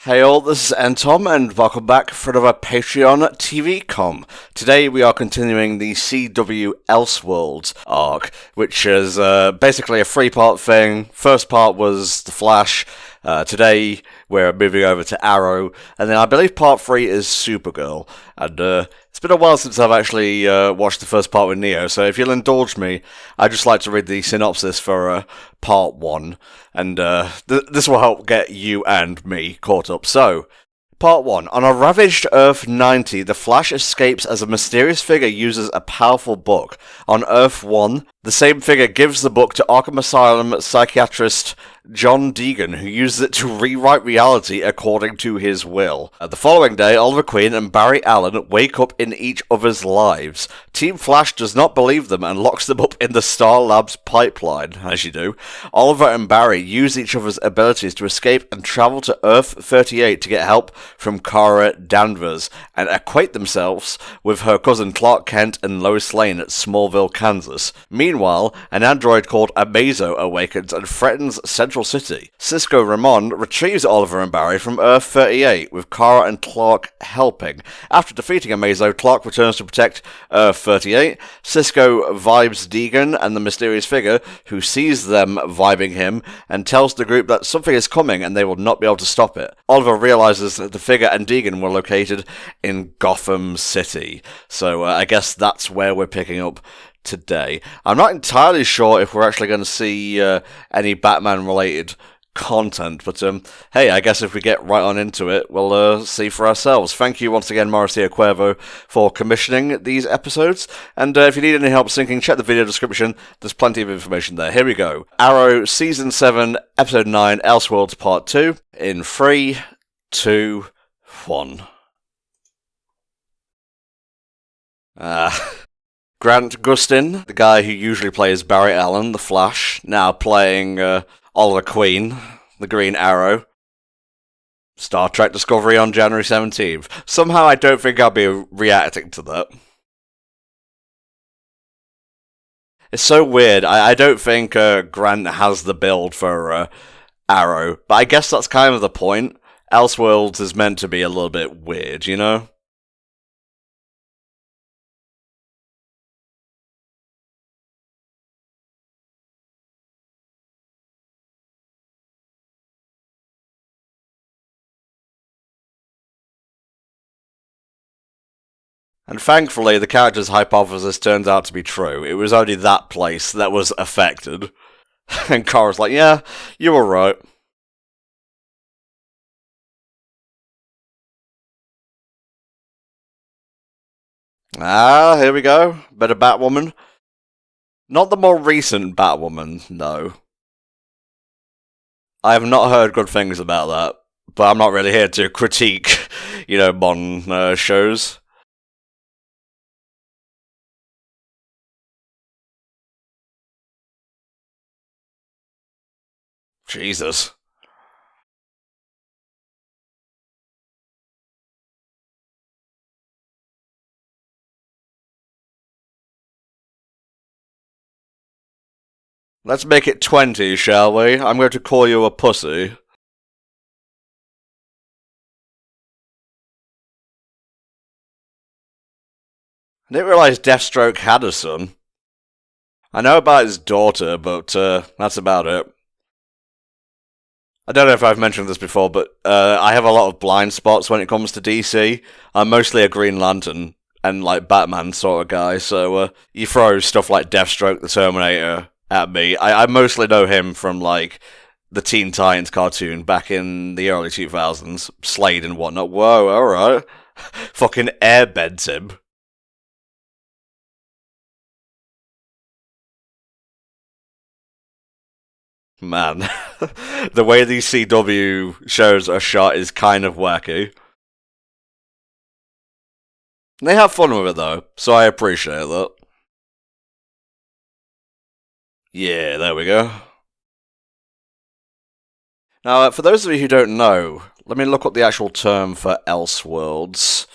Hey all, this is Antom, and welcome back for another Patreon TV com. Today we are continuing the CW Elseworlds arc, which is basically a three-part thing. First part was The Flash. Today we're moving over to Arrow, and then I believe part 3 is Supergirl. And it's been a while since I've actually watched the first part with Neo, so if you'll indulge me, I'd just like to read the synopsis for part 1, and this will help get you and me caught up. So, Part 1. On a ravaged Earth 90, the Flash escapes as a mysterious figure uses a powerful book. On Earth 1, the same figure gives the book to Arkham Asylum psychiatrist John Deegan, who uses it to rewrite reality according to his will. The following day, Oliver Queen and Barry Allen wake up in each other's lives. Team Flash does not believe them and locks them up in the Star Labs pipeline, as you do. Oliver and Barry use each other's abilities to escape and travel to Earth 38 to get help from Kara Danvers, and acquaint themselves with her cousin Clark Kent and Lois Lane at Smallville, Kansas. Meanwhile, an android called Amazo awakens and threatens Central City. Cisco Ramon retrieves Oliver and Barry from Earth 38, with Kara and Clark helping. After defeating Amazo, Clark returns to protect Earth 38. Cisco vibes Deegan and the mysterious figure, who sees them vibing him, and tells the group that something is coming and they will not be able to stop it. Oliver realizes that the figure and Deegan were located in Gotham City. So I guess that's where we're picking up today. I'm not entirely sure if we're actually going to see any Batman-related content, but hey, I guess if we get right on into it, we'll see for ourselves. Thank you once again, Mauricio Cuervo, for commissioning these episodes, and if you need any help syncing, check the video description. There's plenty of information there. Here we go. Arrow Season 7, Episode 9, Elseworlds Part 2, in 3, 2, 1. Grant Gustin, the guy who usually plays Barry Allen, the Flash, now playing Oliver Queen, the Green Arrow. Star Trek Discovery on January 17th. Somehow I don't think I'll be reacting to that. It's so weird. I don't think Grant has the build for Arrow, but I guess that's kind of the point. Elseworlds is meant to be a little bit weird, you know? And thankfully, the character's hypothesis turns out to be true. It was only that place that was affected. And Kara's like, yeah, you were right. Ah, here we go. Better Batwoman. Not the more recent Batwoman, no. I have not heard good things about that, but I'm not really here to critique, modern shows. Jesus. Let's make it 20, shall we? I'm going to call you a pussy. I didn't realise Deathstroke had a son. I know about his daughter, but that's about it. I don't know if I've mentioned this before, but I have a lot of blind spots when it comes to DC. I'm mostly a Green Lantern and Batman sort of guy, so you throw stuff like Deathstroke the Terminator at me. I mostly know him from the Teen Titans cartoon back in the early 2000s, Slade and whatnot. Whoa, alright. Fucking airbends him. Man, the way these CW shows are shot is kind of wacky. They have fun with it though, so I appreciate that. Yeah, there we go. Now, for those of you who don't know, let me look up the actual term for Elseworlds.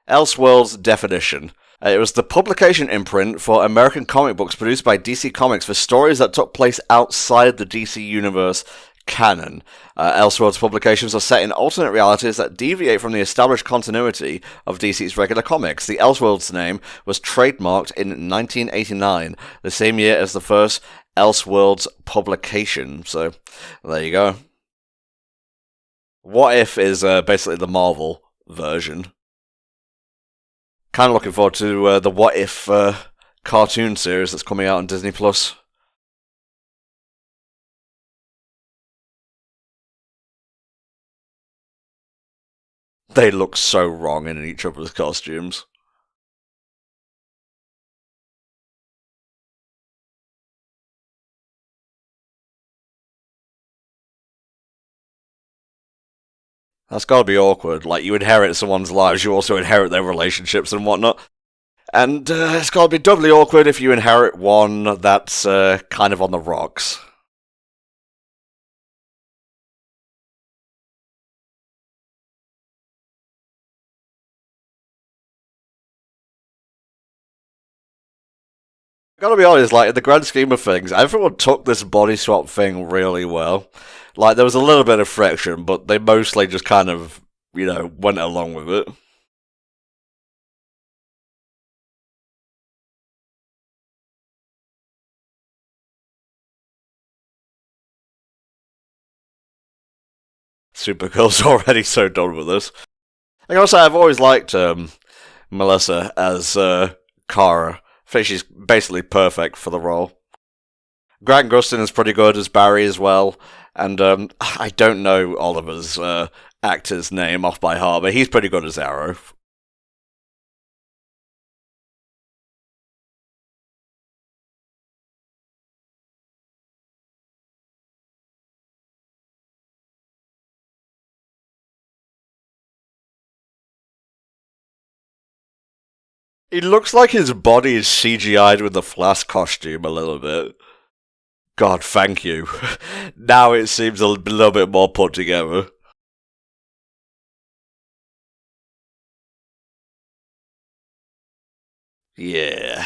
Elseworlds definition. It was the publication imprint for American comic books produced by DC Comics for stories that took place outside the DC Universe canon. Elseworlds publications are set in alternate realities that deviate from the established continuity of DC's regular comics. The Elseworlds name was trademarked in 1989, the same year as the first Elseworlds publication. So, there you go. What If is basically the Marvel version. Kind of looking forward to the What If cartoon series that's coming out on Disney+. They look so wrong in each other's costumes. That's gotta be awkward. Like, you inherit someone's lives, you also inherit their relationships and whatnot. And it's gotta be doubly awkward if you inherit one that's kind of on the rocks. Gotta be honest, like, in the grand scheme of things, everyone took this body swap thing really well. Like, there was a little bit of friction, but they mostly just kind of, went along with it. Supergirl's already so done with this. I gotta say, I've always liked Melissa as Kara. I think she's basically perfect for the role. Grant Gustin is pretty good as Barry as well, and I don't know Oliver's actor's name off by heart, but he's pretty good as Arrow. He looks like his body is CGI'd with the Flash costume a little bit. God, thank you. Now it seems a little bit more put together. Yeah.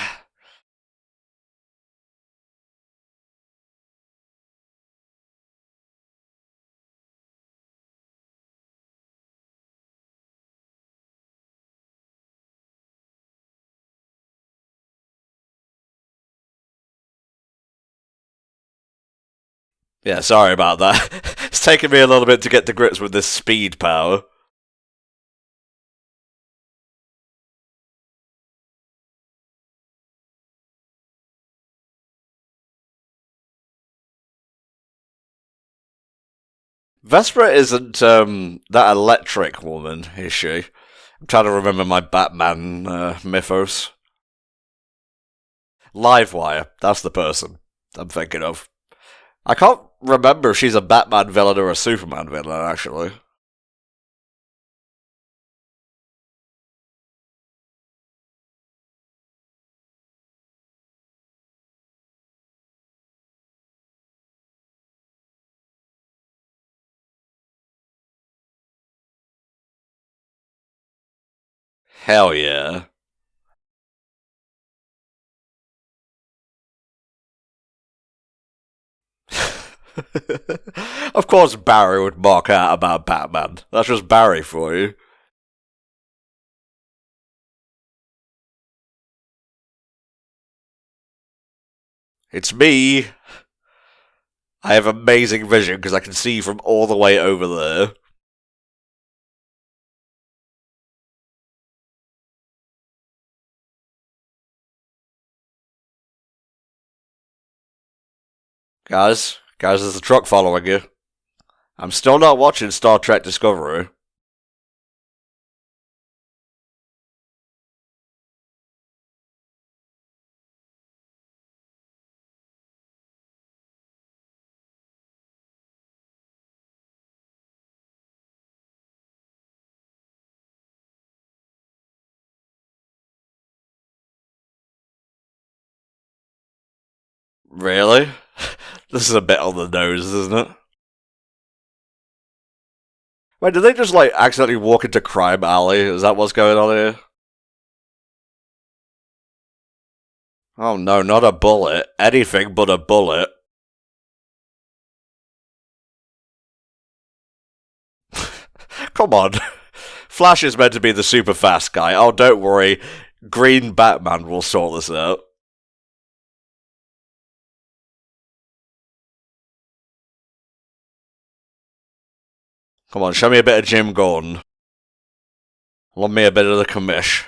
Yeah, sorry about that. It's taken me a little bit to get to grips with this speed power. Vesper isn't that electric woman, is she? I'm trying to remember my Batman mythos. Livewire, that's the person I'm thinking of. I can't remember if she's a Batman villain or a Superman villain, actually. Hell yeah. Of course Barry would mark out about Batman. That's just Barry for you. It's me. I have amazing vision because I can see from all the way over there. Guys, there's a truck following you. I'm still not watching Star Trek Discovery. Really? This is a bit on the nose, isn't it? Wait, did they just, like, accidentally walk into Crime Alley? Is that what's going on here? Oh no, not a bullet. Anything but a bullet. Come on. Flash is meant to be the super fast guy. Oh, don't worry. Green Batman will sort this out. Come on, show me a bit of Jim Gordon. Love me a bit of the commish.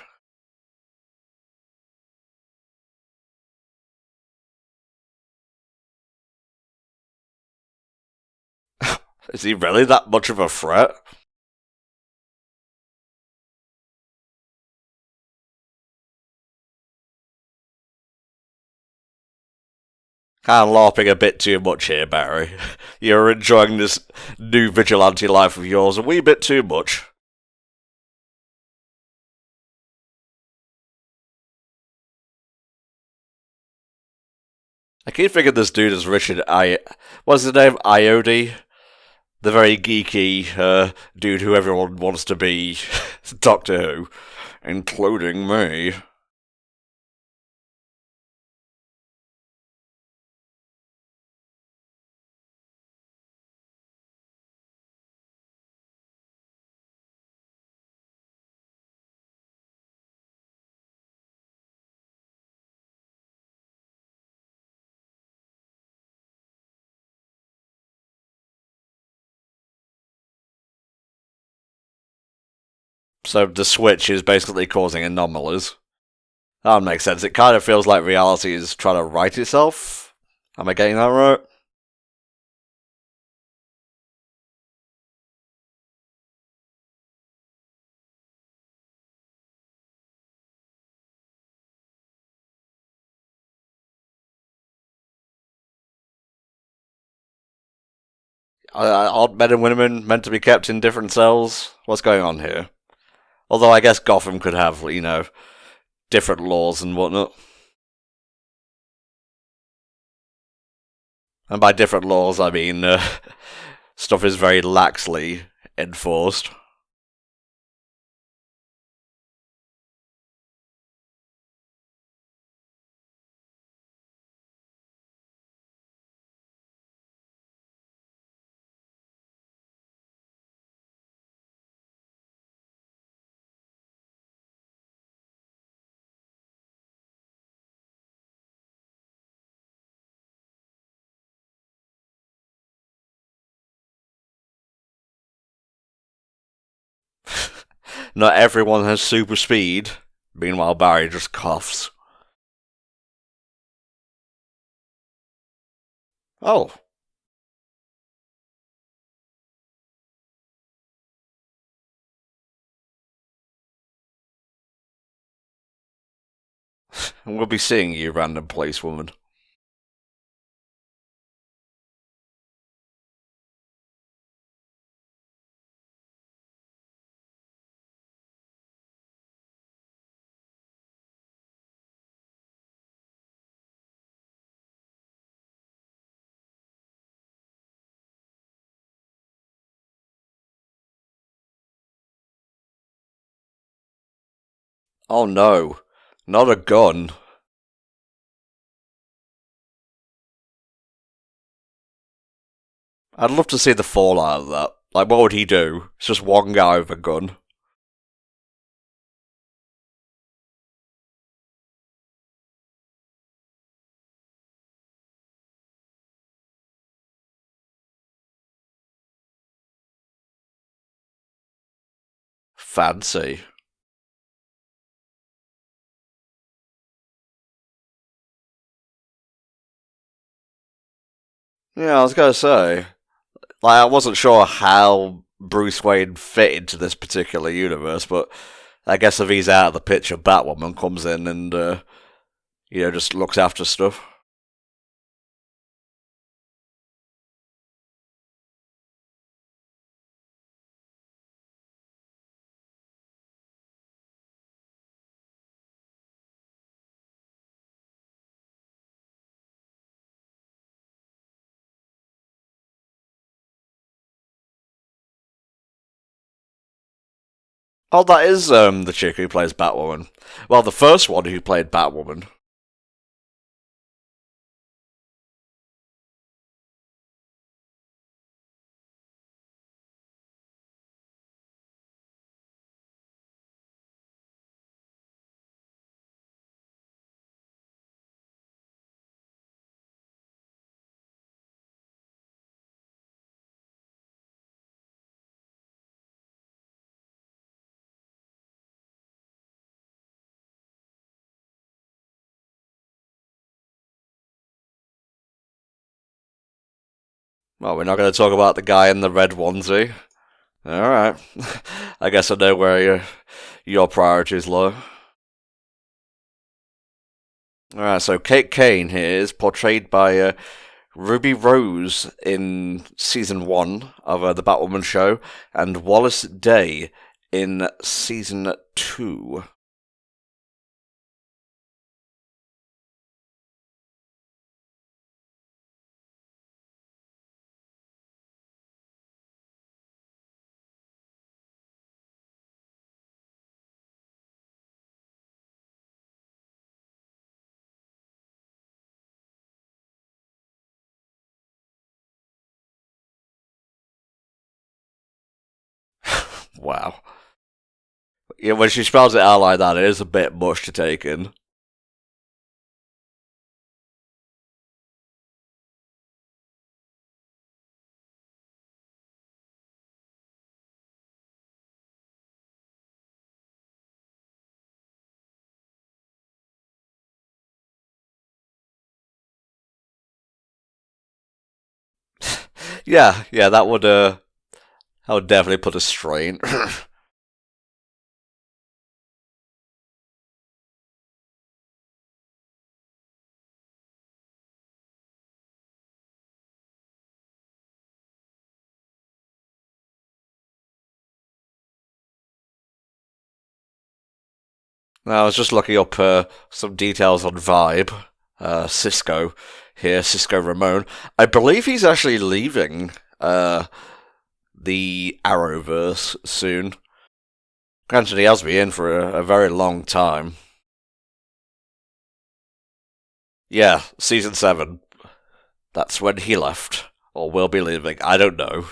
Is he really that much of a threat? Kind of LARPing a bit too much here, Barry. You're enjoying this new vigilante life of yours a wee bit too much. I keep thinking this dude is Richard What's his name? Iode? The very geeky dude who everyone wants to be Doctor Who, including me. So the Switch is basically causing anomalies. That makes sense. It kind of feels like reality is trying to right itself. Am I getting that right? Aren't men and women meant to be kept in different cells? What's going on here? Although I guess Gotham could have, different laws and whatnot. And by different laws, I mean stuff is very laxly enforced. Not everyone has super speed. Meanwhile, Barry just coughs. Oh, and we'll be seeing you, random policewoman. Oh no, not a gun. I'd love to see the fallout of that. Like, what would he do? It's just one guy with a gun. Fancy. Yeah, I was gonna say. Like, I wasn't sure how Bruce Wayne fit into this particular universe, but I guess if he's out of the picture, Batwoman comes in and, just looks after stuff. Oh, that is the chick who plays Batwoman. Well, the first one who played Batwoman. Well, we're not going to talk about the guy in the red onesie. Alright. I guess I know where your priorities lie. Alright, so Kate Kane here is portrayed by Ruby Rose in Season 1 of the Batwoman show, and Wallace Day in Season 2. Wow. Yeah, when she spells it out like that, it is a bit much to take in. Yeah, that would definitely put a strain. Now, I was just looking up some details on Vibe. Cisco here, Cisco Ramon. I believe he's actually leaving the Arrowverse soon. Granted, he has been in for a very long time. Yeah, Season 7. That's when he left. Or will be leaving. I don't know.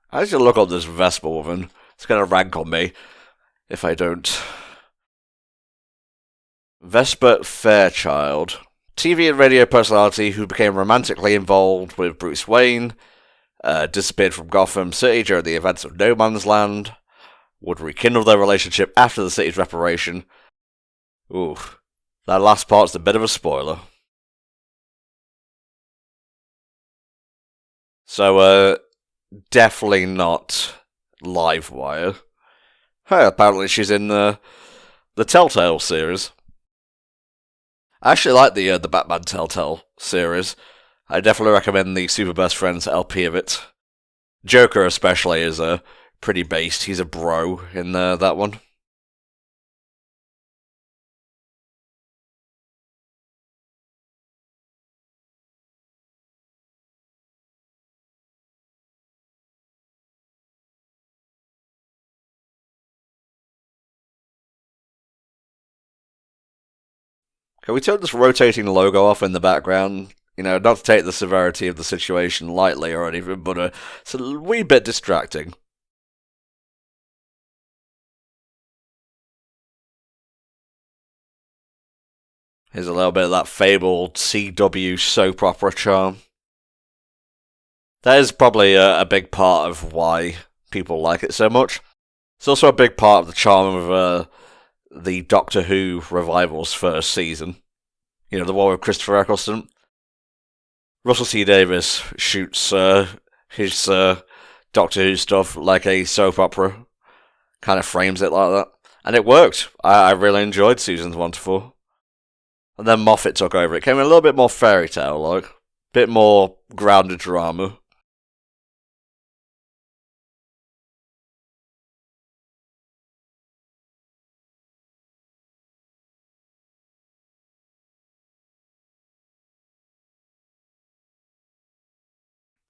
I should look up this Vespa woman. It's going to rank on me if I don't. Vesper Fairchild. TV and radio personality who became romantically involved with Bruce Wayne, disappeared from Gotham City during the events of No Man's Land, would rekindle their relationship after the city's reparation. Ooh, that last part's a bit of a spoiler. So, definitely not Livewire. Hey, apparently she's in the Telltale series. I actually like the Batman Telltale series. I definitely recommend the Super Best Friends LP of it. Joker especially is pretty based. He's a bro in that one. Can we turn this rotating logo off in the background? You know, not to take the severity of the situation lightly or anything, but it's a wee bit distracting. Here's a little bit of that fabled CW soap opera charm. That is probably a big part of why people like it so much. It's also a big part of the charm of the Doctor Who revival's first season. You know, the one with Christopher Eccleston. Russell T Davies shoots his Doctor Who stuff like a soap opera. Kind of frames it like that. And it worked. I really enjoyed seasons 1 to 4. And then Moffat took over. It came a little bit more fairy tale like. Bit more grounded drama.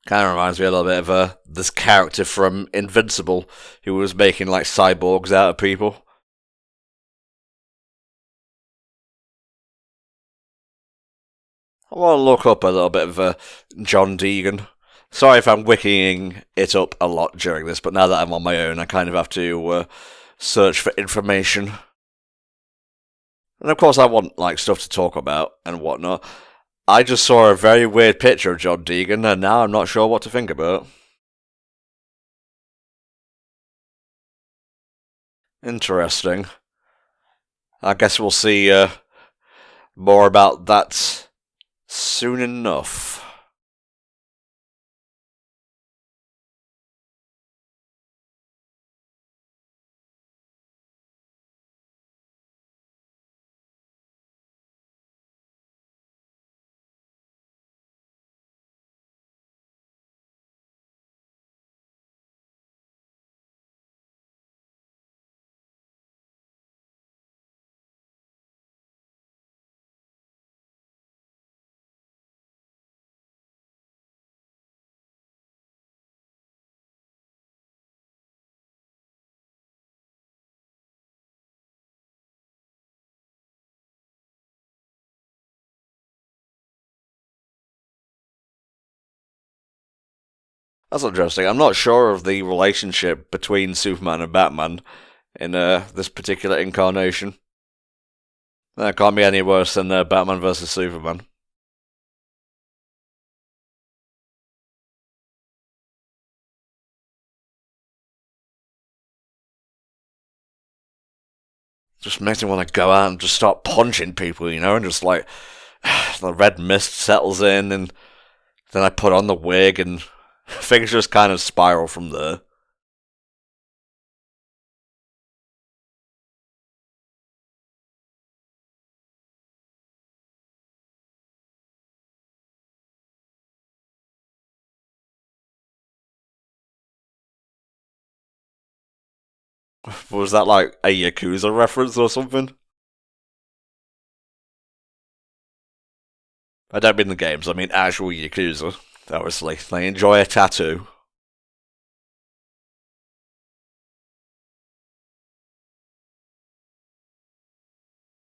Kind of reminds me a little bit of this character from Invincible who was making like cyborgs out of people. I want to look up a little bit of John Deegan. Sorry if I'm wikiing it up a lot during this, but now that I'm on my own, I kind of have to search for information. And of course I want, like, stuff to talk about and whatnot. I just saw a very weird picture of John Deegan, and now I'm not sure what to think about. Interesting. I guess we'll see more about that soon enough. That's interesting. I'm not sure of the relationship between Superman and Batman in this particular incarnation. That can't be any worse than Batman vs Superman. Just makes me want to go out and just start punching people, you know, and just like the red mist settles in, and then I put on the wig, and things just kind of spiral from there. Was that like a Yakuza reference or something? I don't mean the games, I mean actual Yakuza. Obviously, they enjoy a tattoo.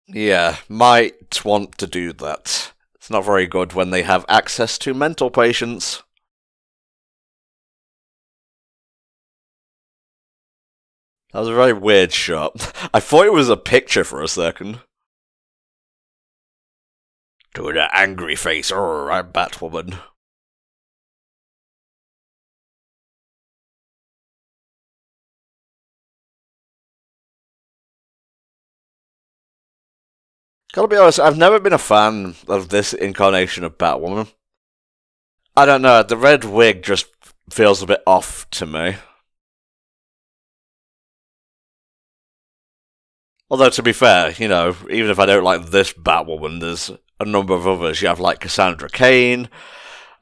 Yeah, might want to do that. It's not very good when they have access to mental patients. That was a very weird shot. I thought it was a picture for a second. To the angry face, I'm Batwoman. Gotta be honest, I've never been a fan of this incarnation of Batwoman. I don't know, the red wig just feels a bit off to me. Although, to be fair, you know, even if I don't like this Batwoman, there's a number of others. You have, like, Cassandra Cain,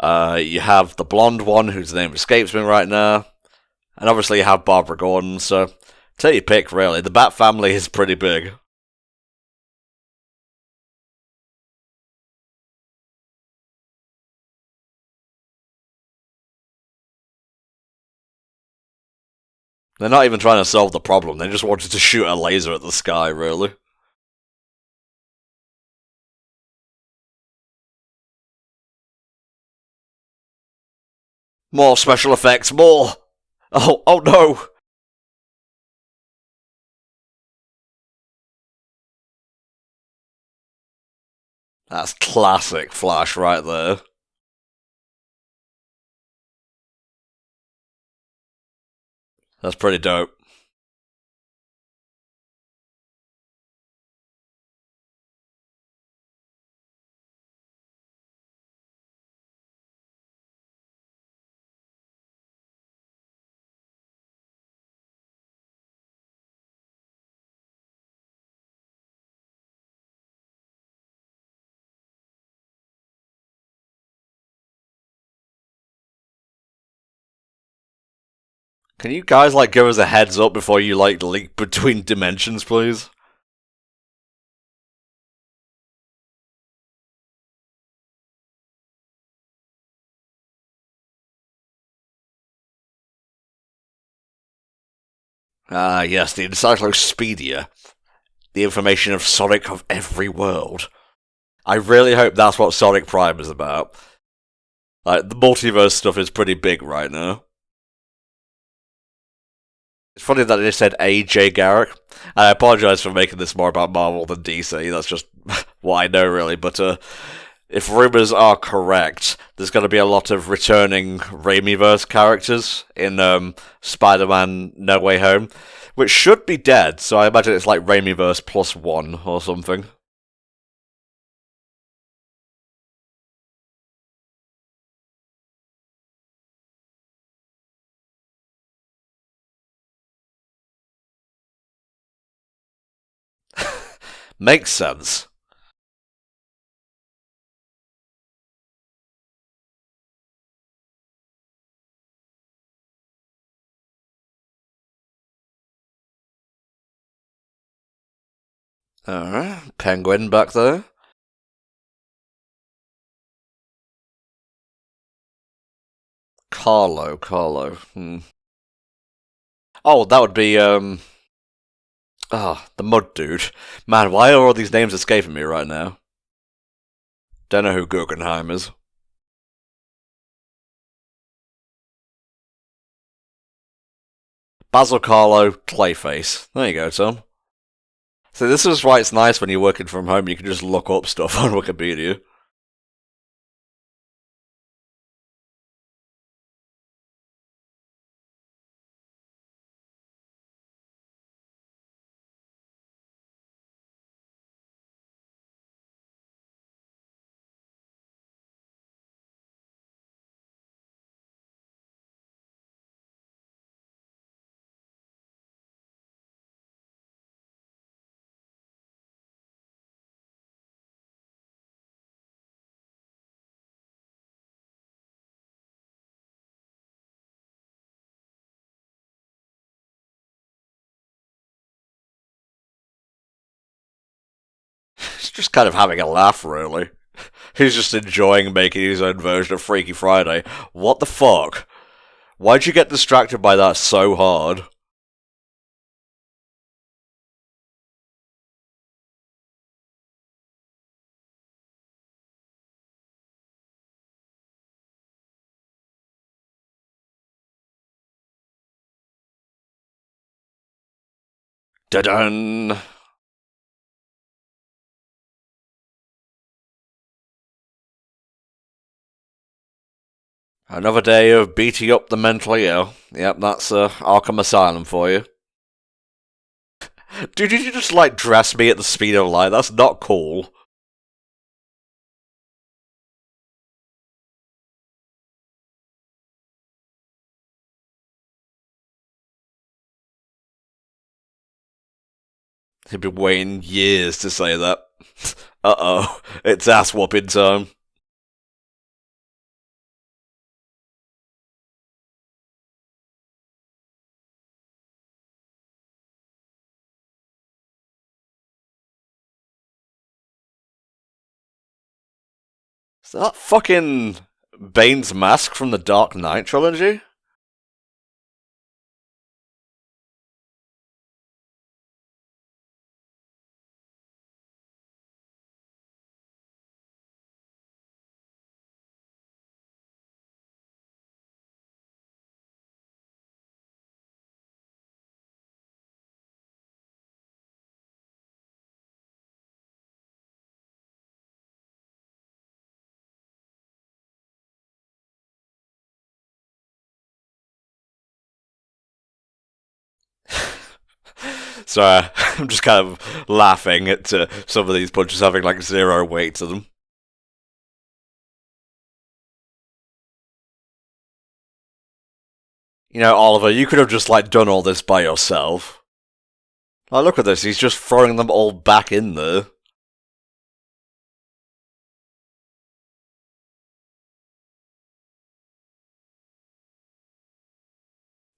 you have the blonde one, whose name escapes me right now, and obviously you have Barbara Gordon, so take your pick, really. The Bat family is pretty big. They're not even trying to solve the problem, they just wanted to shoot a laser at the sky, really. More special effects, more! Oh no! That's classic Flash right there. That's pretty dope. Can you guys, like, give us a heads up before you, like, leap between dimensions, please? Ah, yes, the Encyclopedia. The information of Sonic of every world. I really hope that's what Sonic Prime is about. Like, the multiverse stuff is pretty big right now. It's funny that they said A.J. Garrick. And I apologise for making this more about Marvel than DC, that's just what I know really, but if rumours are correct, there's going to be a lot of returning Raimiverse characters in Spider-Man No Way Home, which should be dead, so I imagine it's like Raimiverse plus one or something. Makes sense. Alright, Penguin back there. Carlo. Oh, that would be, the Mud Dude. Man, why are all these names escaping me right now? Don't know who Guggenheim is. Basil Carlo, Clayface. There you go, Tom. So this is why it's nice when you're working from home, you can just look up stuff on Wikipedia. He's just kind of having a laugh, really. He's just enjoying making his own version of Freaky Friday. What the fuck? Why'd you get distracted by that so hard? Da-dun! Another day of beating up the mentally ill. Yep, that's Arkham Asylum for you. Dude, did you just, like, dress me at the speed of light? That's not cool. He'd been waiting years to say that. Uh-oh, it's ass-whooping time. Is that fucking Bane's mask from the Dark Knight trilogy? Sorry, I'm just kind of laughing at some of these punches having like zero weight to them. You know, Oliver, you could have just like done all this by yourself. Oh, look at this, he's just throwing them all back in there.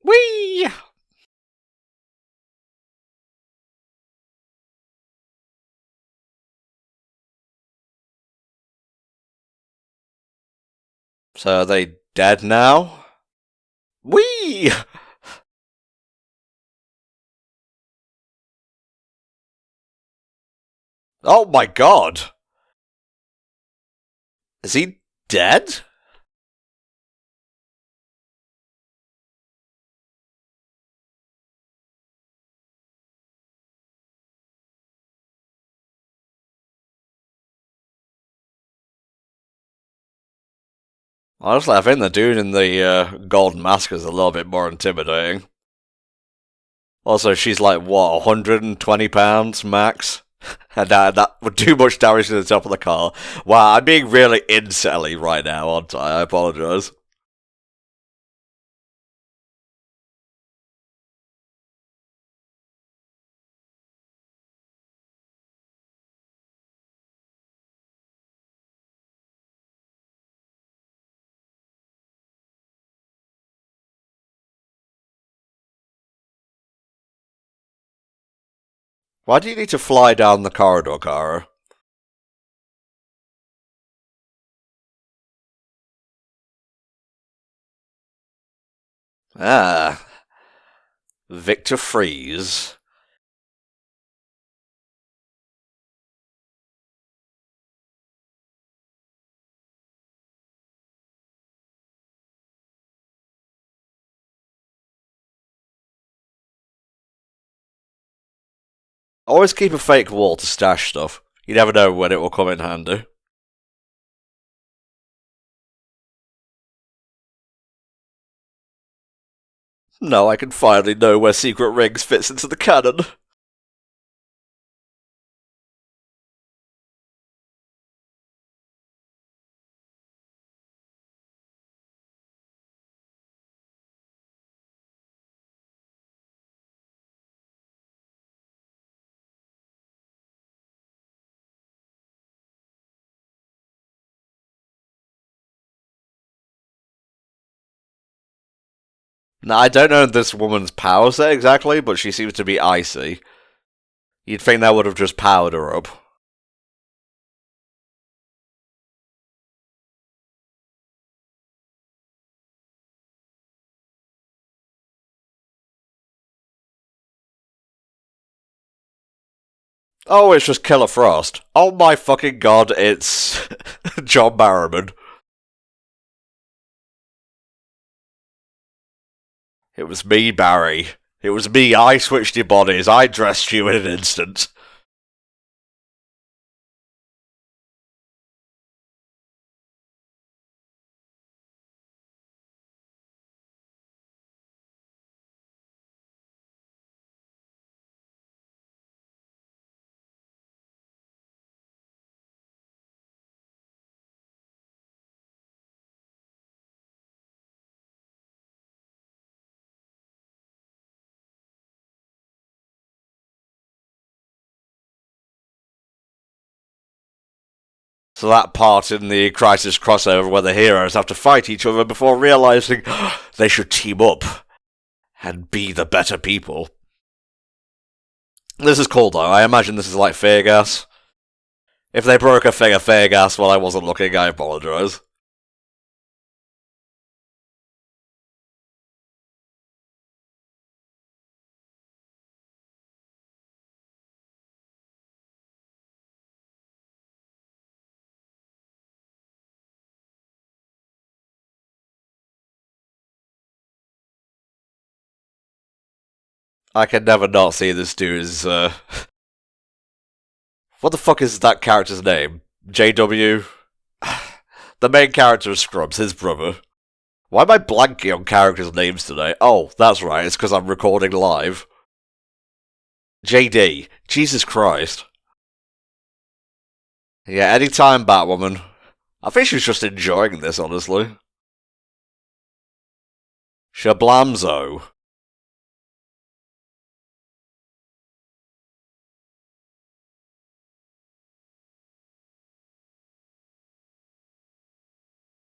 Whee! So are they dead now? Whee! Oh my god! Is he dead? Honestly, I think the dude in the golden mask is a little bit more intimidating. Also, she's like, what, 120 pounds max? And that would do much damage to the top of the car. Wow, I'm being really incelly right now, aren't I? I apologise. Why do you need to fly down the corridor, Kara? Ah, Victor Freeze. Always keep a fake wall to stash stuff. You never know when it will come in handy. Now I can finally know where Secret Rings fits into the canon. Now, I don't know this woman's power set exactly, but she seems to be icy. You'd think that would have just powered her up. Oh, it's just Killer Frost. Oh my fucking god, it's John Barrowman. It was me, Barry. It was me, I switched your bodies, I dressed you in an instant. So that part in the Crisis crossover where the heroes have to fight each other before realising they should team up and be the better people. This is cool though, I imagine this is like Fear Gas. If they broke a thing of Fear Gas while I wasn't looking, I apologise. I can never not see this dude's, what the fuck is that character's name? JW? The main character of Scrubs, his brother. Why am I blanking on characters' names today? Oh, that's right, it's because I'm recording live. JD. Jesus Christ. Yeah, anytime, Batwoman. I think she's just enjoying this, honestly. Shablamzo.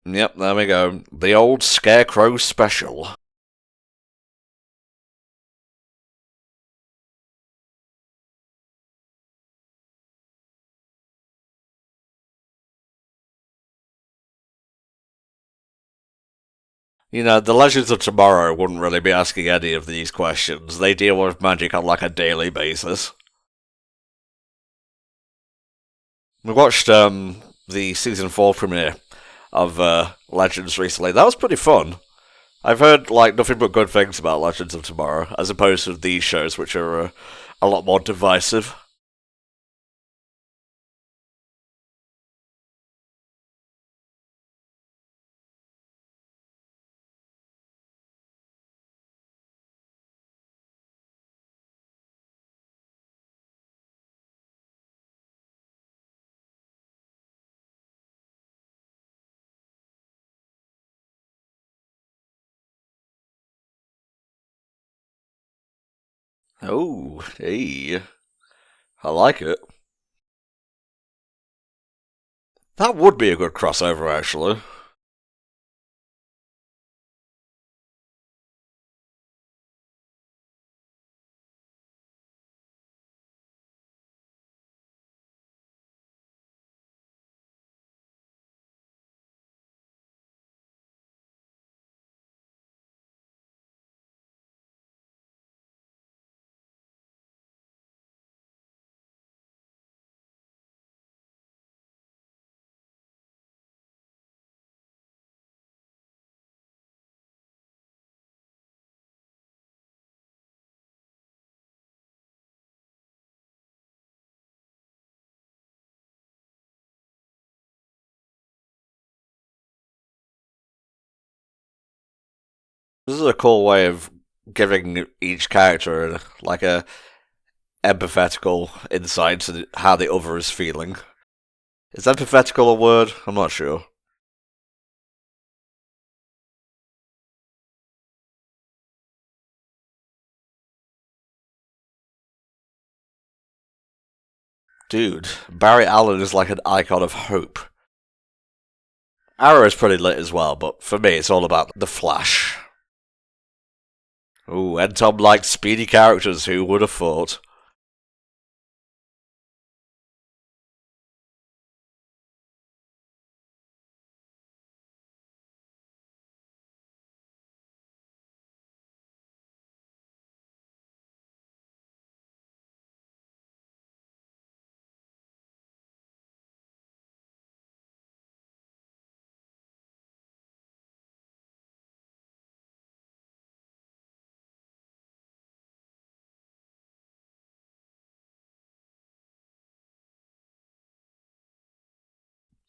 Yep, there we go. The old Scarecrow special. You know, the Legends of Tomorrow wouldn't really be asking any of these questions. They deal with magic on like a daily basis. We watched the season 4 premiere of Legends recently. That was pretty fun. I've heard like nothing but good things about Legends of Tomorrow, as opposed to these shows, which are a lot more divisive. Oh, hey, I like it. That would be a good crossover, actually. This is a cool way of giving each character like a empathetical insight to how the other is feeling. Is empathetical a word? I'm not sure. Dude, Barry Allen is like an icon of hope. Arrow is pretty lit as well, but for me, it's all about the Flash. Ooh, and Tom likes speedy characters, who would have thought?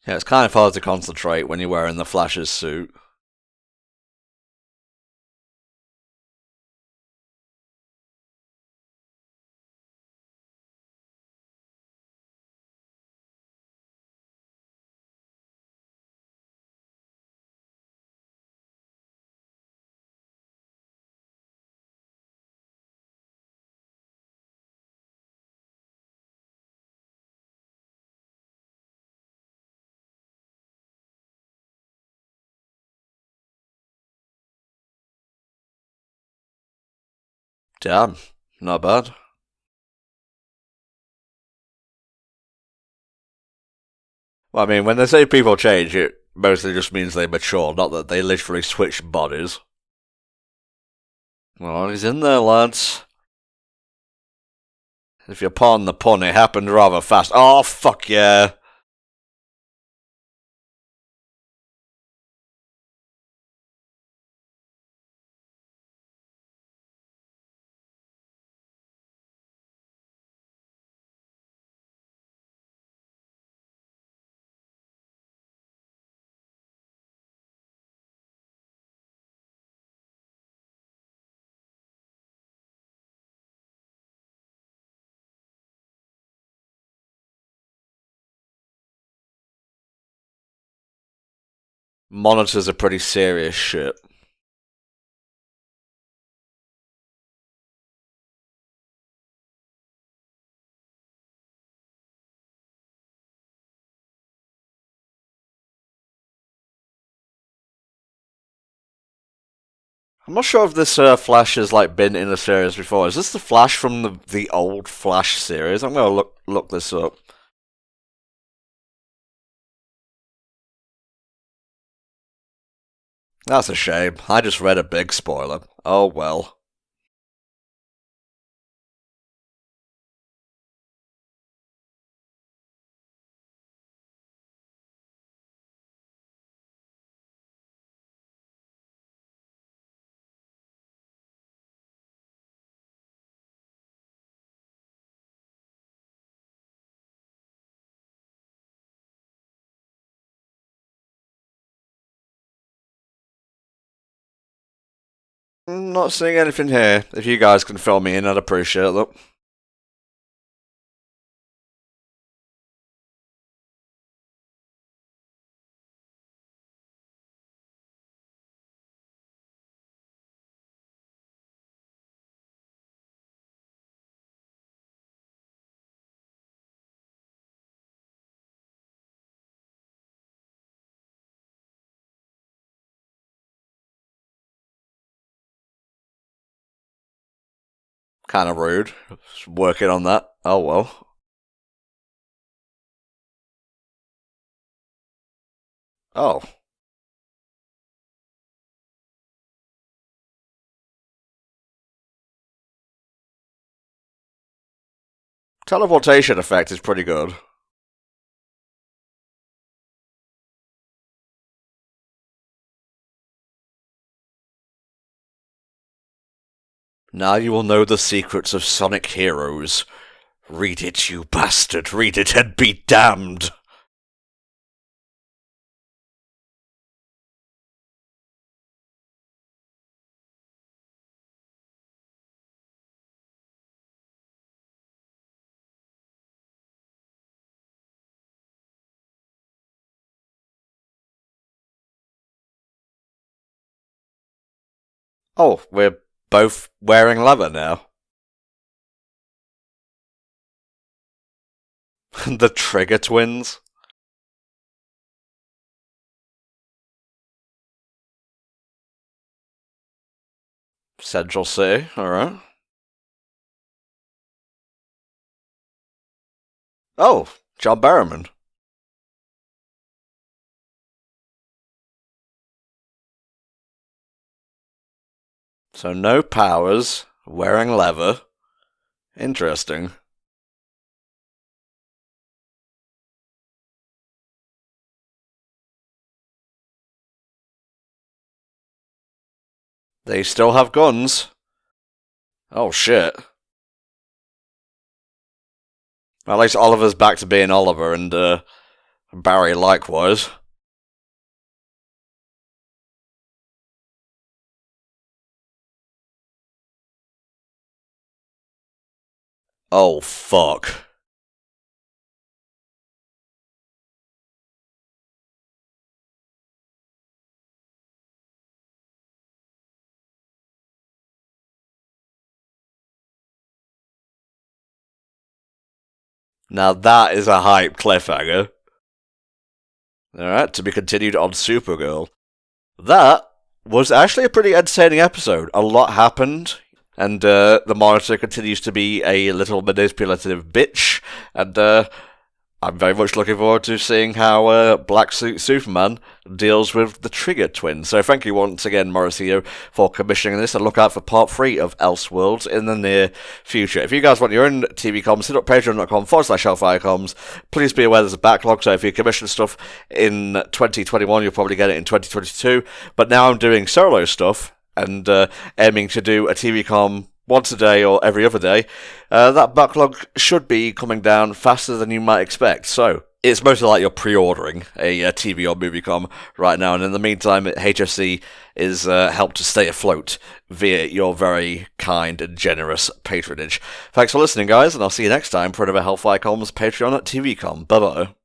Yeah, it's kind of hard to concentrate when you're wearing the Flash's suit. Damn, not bad. Well, I mean, when they say people change, it mostly just means they mature, not that they literally switch bodies. Well, he's in there, lads. If you pardon the pun, it happened rather fast. Oh, fuck yeah. Monitors are pretty serious shit. I'm not sure if this Flash has like been in a series before. Is this the Flash from the old Flash series? I'm gonna look this up. That's a shame. I just read a big spoiler. Oh well. I'm not seeing anything here. If you guys can fill me in, I'd appreciate that. Kind of rude. Just working on that. Oh well. Oh. Teleportation effect is pretty good. Now you will know the secrets of Sonic Heroes. Read it, you bastard. Read it and be damned. Oh, we're both wearing leather now. The Trigger Twins. Central City, alright. Oh, John Barrowman. So no powers, wearing leather. Interesting. They still have guns. Oh shit. At least Oliver's back to being Oliver, and Barry likewise. Oh fuck. Now that is a hype cliffhanger. Alright, to be continued on Supergirl. That was actually a pretty entertaining episode. A lot happened, and the Monitor continues to be a little manipulative bitch, and I'm very much looking forward to seeing how Black Suit Superman deals with the Trigger Twins. So thank you once again, Mauricio, for commissioning this, and look out for part 3 of Elseworlds in the near future. If you guys want your own TV comms, hit up patreon.com/HellfireComms. Please be aware there's a backlog, so if you commission stuff in 2021, you'll probably get it in 2022. But now I'm doing solo stuff, and aiming to do a TV comm once a day or every other day, that backlog should be coming down faster than you might expect. So it's mostly like you're pre-ordering a TV or movie com right now, and in the meantime, HFC is helped to stay afloat via your very kind and generous patronage. Thanks for listening, guys, and I'll see you next time for another HellfireComms Patreon at TV com. Bye-bye.